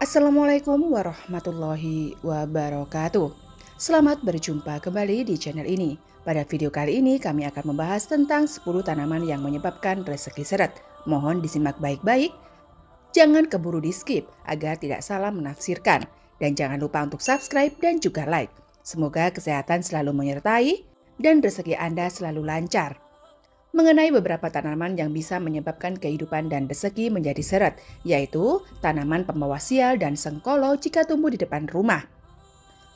Assalamualaikum warahmatullahi wabarakatuh. Selamat berjumpa kembali di channel ini. Pada video kali ini kami akan membahas tentang 10 tanaman yang menyebabkan rezeki seret. Mohon disimak baik-baik, jangan keburu di skip agar tidak salah menafsirkan. Dan jangan lupa untuk subscribe dan juga like. Semoga kesehatan selalu menyertai dan rezeki Anda selalu lancar. Mengenai beberapa tanaman yang bisa menyebabkan kehidupan dan rezeki menjadi seret, yaitu tanaman pembawa sial dan sengkolo jika tumbuh di depan rumah.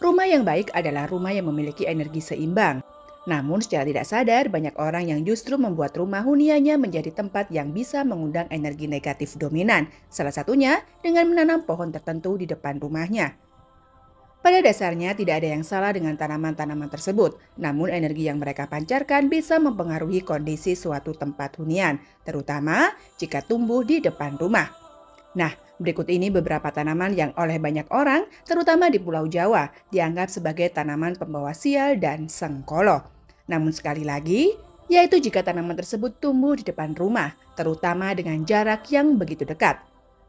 Rumah yang baik adalah rumah yang memiliki energi seimbang. Namun secara tidak sadar, banyak orang yang justru membuat rumah huniannya menjadi tempat yang bisa mengundang energi negatif dominan, salah satunya dengan menanam pohon tertentu di depan rumahnya. Pada dasarnya tidak ada yang salah dengan tanaman-tanaman tersebut, namun energi yang mereka pancarkan bisa mempengaruhi kondisi suatu tempat hunian, terutama jika tumbuh di depan rumah. Nah, berikut ini beberapa tanaman yang oleh banyak orang, terutama di Pulau Jawa, dianggap sebagai tanaman pembawa sial dan sengkolo. Namun sekali lagi, yaitu jika tanaman tersebut tumbuh di depan rumah, terutama dengan jarak yang begitu dekat.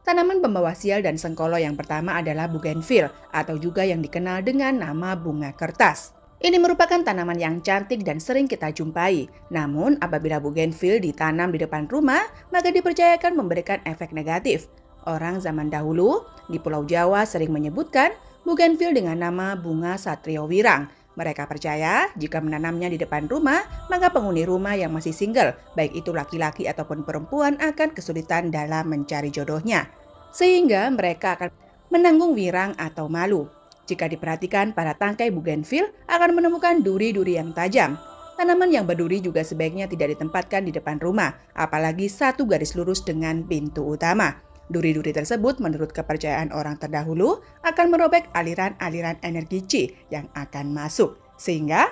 Tanaman pembawa sial dan sengkolo yang pertama adalah bougainville atau juga yang dikenal dengan nama bunga kertas. Ini merupakan tanaman yang cantik dan sering kita jumpai. Namun apabila bougainville ditanam di depan rumah, maka dipercayakan memberikan efek negatif. Orang zaman dahulu di Pulau Jawa sering menyebutkan bougainville dengan nama bunga satrio wirang. Mereka percaya jika menanamnya di depan rumah, maka penghuni rumah yang masih single, baik itu laki-laki ataupun perempuan, akan kesulitan dalam mencari jodohnya. Sehingga mereka akan menanggung wirang atau malu. Jika diperhatikan, pada tangkai bougainville akan menemukan duri-duri yang tajam. Tanaman yang berduri juga sebaiknya tidak ditempatkan di depan rumah, apalagi satu garis lurus dengan pintu utama. Duri-duri tersebut menurut kepercayaan orang terdahulu akan merobek aliran-aliran energi Qi yang akan masuk, sehingga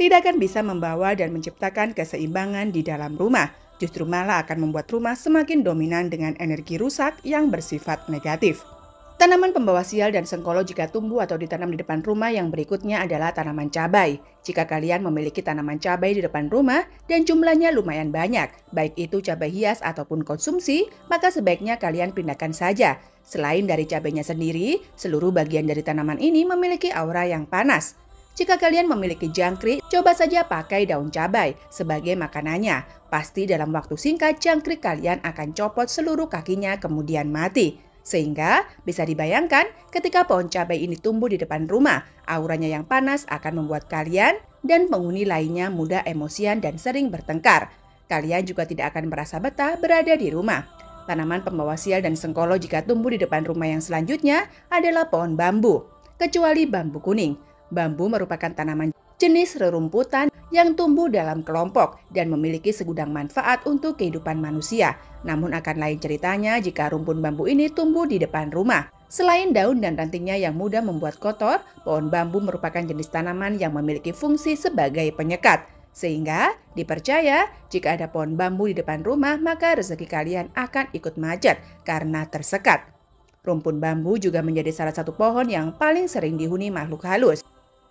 tidak akan bisa membawa dan menciptakan keseimbangan di dalam rumah. Justru malah akan membuat rumah semakin dominan dengan energi rusak yang bersifat negatif. Tanaman pembawa sial dan sengkolo jika tumbuh atau ditanam di depan rumah yang berikutnya adalah tanaman cabai. Jika kalian memiliki tanaman cabai di depan rumah dan jumlahnya lumayan banyak, baik itu cabai hias ataupun konsumsi, maka sebaiknya kalian pindahkan saja. Selain dari cabainya sendiri, seluruh bagian dari tanaman ini memiliki aura yang panas. Jika kalian memiliki jangkrik, coba saja pakai daun cabai sebagai makanannya. Pasti dalam waktu singkat jangkrik kalian akan copot seluruh kakinya kemudian mati. Sehingga bisa dibayangkan ketika pohon cabai ini tumbuh di depan rumah, auranya yang panas akan membuat kalian dan penghuni lainnya mudah emosian dan sering bertengkar. Kalian juga tidak akan merasa betah berada di rumah. Tanaman pembawa sial dan sengkolo jika tumbuh di depan rumah yang selanjutnya adalah pohon bambu, kecuali bambu kuning. Bambu merupakan tanaman jenis rerumputan yang tumbuh dalam kelompok dan memiliki segudang manfaat untuk kehidupan manusia. Namun akan lain ceritanya jika rumpun bambu ini tumbuh di depan rumah. Selain daun dan rantingnya yang mudah membuat kotor, pohon bambu merupakan jenis tanaman yang memiliki fungsi sebagai penyekat. Sehingga dipercaya jika ada pohon bambu di depan rumah, maka rezeki kalian akan ikut macet karena tersekat. Rumpun bambu juga menjadi salah satu pohon yang paling sering dihuni makhluk halus.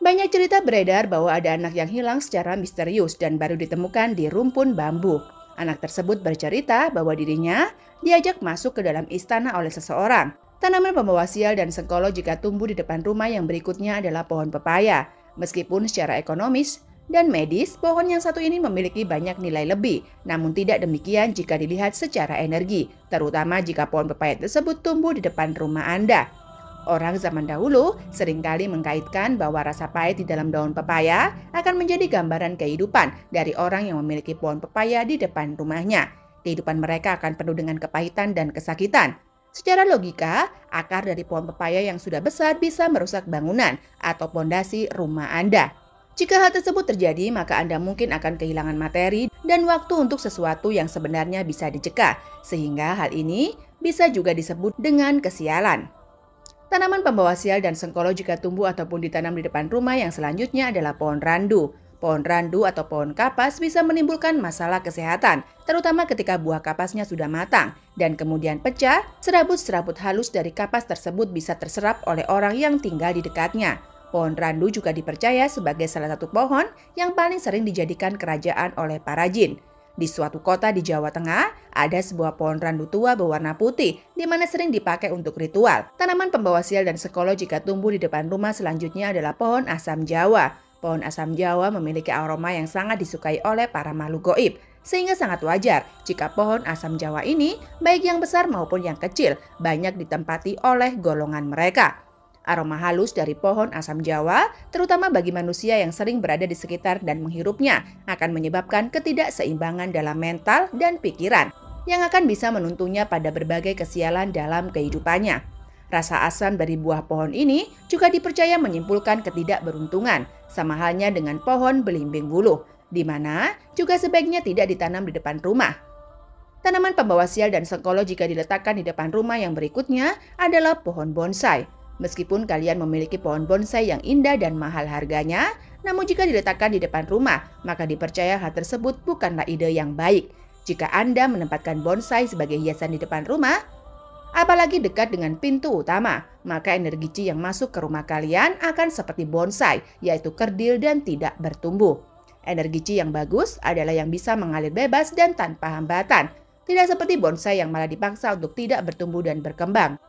Banyak cerita beredar bahwa ada anak yang hilang secara misterius dan baru ditemukan di rumpun bambu. Anak tersebut bercerita bahwa dirinya diajak masuk ke dalam istana oleh seseorang. Tanaman pembawa sial dan sengkolo jika tumbuh di depan rumah yang berikutnya adalah pohon pepaya. Meskipun secara ekonomis dan medis, pohon yang satu ini memiliki banyak nilai lebih. Namun tidak demikian jika dilihat secara energi, terutama jika pohon pepaya tersebut tumbuh di depan rumah Anda. Orang zaman dahulu seringkali mengkaitkan bahwa rasa pahit di dalam daun pepaya akan menjadi gambaran kehidupan dari orang yang memiliki pohon pepaya di depan rumahnya. Kehidupan mereka akan penuh dengan kepahitan dan kesakitan. Secara logika, akar dari pohon pepaya yang sudah besar bisa merusak bangunan atau pondasi rumah Anda. Jika hal tersebut terjadi, maka Anda mungkin akan kehilangan materi dan waktu untuk sesuatu yang sebenarnya bisa dicegah, sehingga hal ini bisa juga disebut dengan kesialan. Tanaman pembawa sial dan sengkolo jika tumbuh ataupun ditanam di depan rumah yang selanjutnya adalah pohon randu. Pohon randu atau pohon kapas bisa menimbulkan masalah kesehatan, terutama ketika buah kapasnya sudah matang dan kemudian pecah. Serabut-serabut halus dari kapas tersebut bisa terserap oleh orang yang tinggal di dekatnya. Pohon randu juga dipercaya sebagai salah satu pohon yang paling sering dijadikan kerajaan oleh para jin. Di suatu kota di Jawa Tengah, ada sebuah pohon randu tua berwarna putih, di mana sering dipakai untuk ritual. Tanaman pembawa sial dan sekolo jika tumbuh di depan rumah selanjutnya adalah pohon asam Jawa. Pohon asam Jawa memiliki aroma yang sangat disukai oleh para makhluk goib, sehingga sangat wajar jika pohon asam Jawa ini, baik yang besar maupun yang kecil, banyak ditempati oleh golongan mereka. Aroma halus dari pohon asam Jawa, terutama bagi manusia yang sering berada di sekitar dan menghirupnya, akan menyebabkan ketidakseimbangan dalam mental dan pikiran, yang akan bisa menuntunnya pada berbagai kesialan dalam kehidupannya. Rasa asam dari buah pohon ini juga dipercaya menyimpulkan ketidakberuntungan, sama halnya dengan pohon belimbing buluh, di mana juga sebaiknya tidak ditanam di depan rumah. Tanaman pembawa sial dan sekolo jika diletakkan di depan rumah yang berikutnya adalah pohon bonsai. Meskipun kalian memiliki pohon bonsai yang indah dan mahal harganya, namun jika diletakkan di depan rumah, maka dipercaya hal tersebut bukanlah ide yang baik. Jika Anda menempatkan bonsai sebagai hiasan di depan rumah, apalagi dekat dengan pintu utama, maka energi Qi yang masuk ke rumah kalian akan seperti bonsai, yaitu kerdil dan tidak bertumbuh. Energi Qi yang bagus adalah yang bisa mengalir bebas dan tanpa hambatan, tidak seperti bonsai yang malah dipaksa untuk tidak bertumbuh dan berkembang.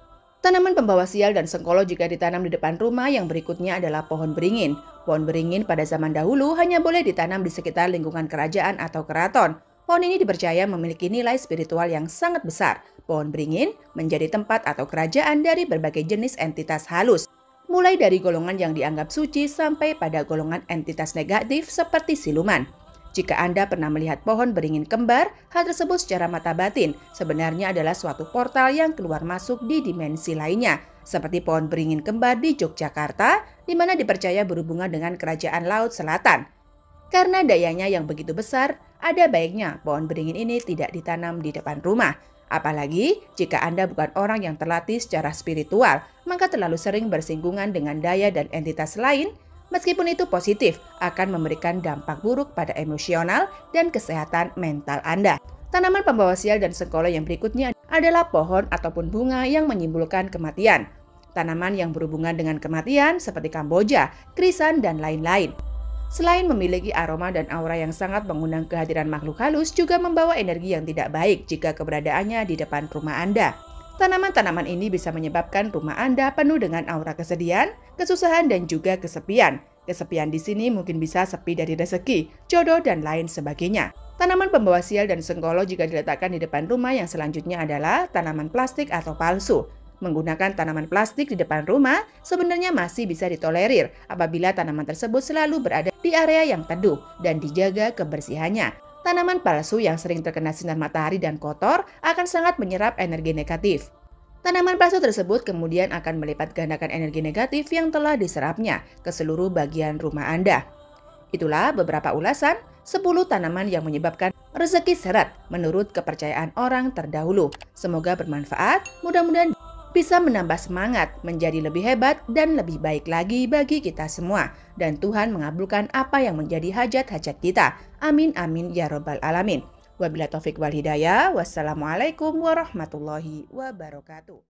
Tanaman pembawa sial dan sekolo jika ditanam di depan rumah yang berikutnya adalah pohon beringin. Pohon beringin pada zaman dahulu hanya boleh ditanam di sekitar lingkungan kerajaan atau keraton. Pohon ini dipercaya memiliki nilai spiritual yang sangat besar. Pohon beringin menjadi tempat atau kerajaan dari berbagai jenis entitas halus, mulai dari golongan yang dianggap suci sampai pada golongan entitas negatif seperti siluman. Jika Anda pernah melihat pohon beringin kembar, hal tersebut secara mata batin sebenarnya adalah suatu portal yang keluar masuk di dimensi lainnya, seperti pohon beringin kembar di Yogyakarta, di mana dipercaya berhubungan dengan kerajaan Laut Selatan. Karena dayanya yang begitu besar, ada baiknya pohon beringin ini tidak ditanam di depan rumah. Apalagi jika Anda bukan orang yang terlatih secara spiritual, maka terlalu sering bersinggungan dengan daya dan entitas lain. Meskipun itu positif, akan memberikan dampak buruk pada emosional dan kesehatan mental Anda. Tanaman pembawa sial dan sekolo yang berikutnya adalah pohon ataupun bunga yang menyimbolkan kematian. Tanaman yang berhubungan dengan kematian seperti Kamboja, krisan, dan lain-lain. Selain memiliki aroma dan aura yang sangat mengundang kehadiran makhluk halus, juga membawa energi yang tidak baik jika keberadaannya di depan rumah Anda. Tanaman-tanaman ini bisa menyebabkan rumah Anda penuh dengan aura kesedihan, kesusahan, dan juga kesepian. Kesepian di sini mungkin bisa sepi dari rezeki, jodoh, dan lain sebagainya. Tanaman pembawa sial dan sekolo jika diletakkan di depan rumah yang selanjutnya adalah tanaman plastik atau palsu. Menggunakan tanaman plastik di depan rumah sebenarnya masih bisa ditolerir apabila tanaman tersebut selalu berada di area yang teduh dan dijaga kebersihannya. Tanaman palsu yang sering terkena sinar matahari dan kotor akan sangat menyerap energi negatif. Tanaman palsu tersebut kemudian akan melipat gandakan energi negatif yang telah diserapnya ke seluruh bagian rumah Anda. Itulah beberapa ulasan 10 tanaman yang menyebabkan rezeki seret menurut kepercayaan orang terdahulu. Semoga bermanfaat, mudah-mudahan bisa menambah semangat menjadi lebih hebat dan lebih baik lagi bagi kita semua. Dan Tuhan mengabulkan apa yang menjadi hajat-hajat kita. Amin amin ya robbal alamin. Wabillahi taufik wal hidayah. Wassalamualaikum warahmatullahi wabarakatuh.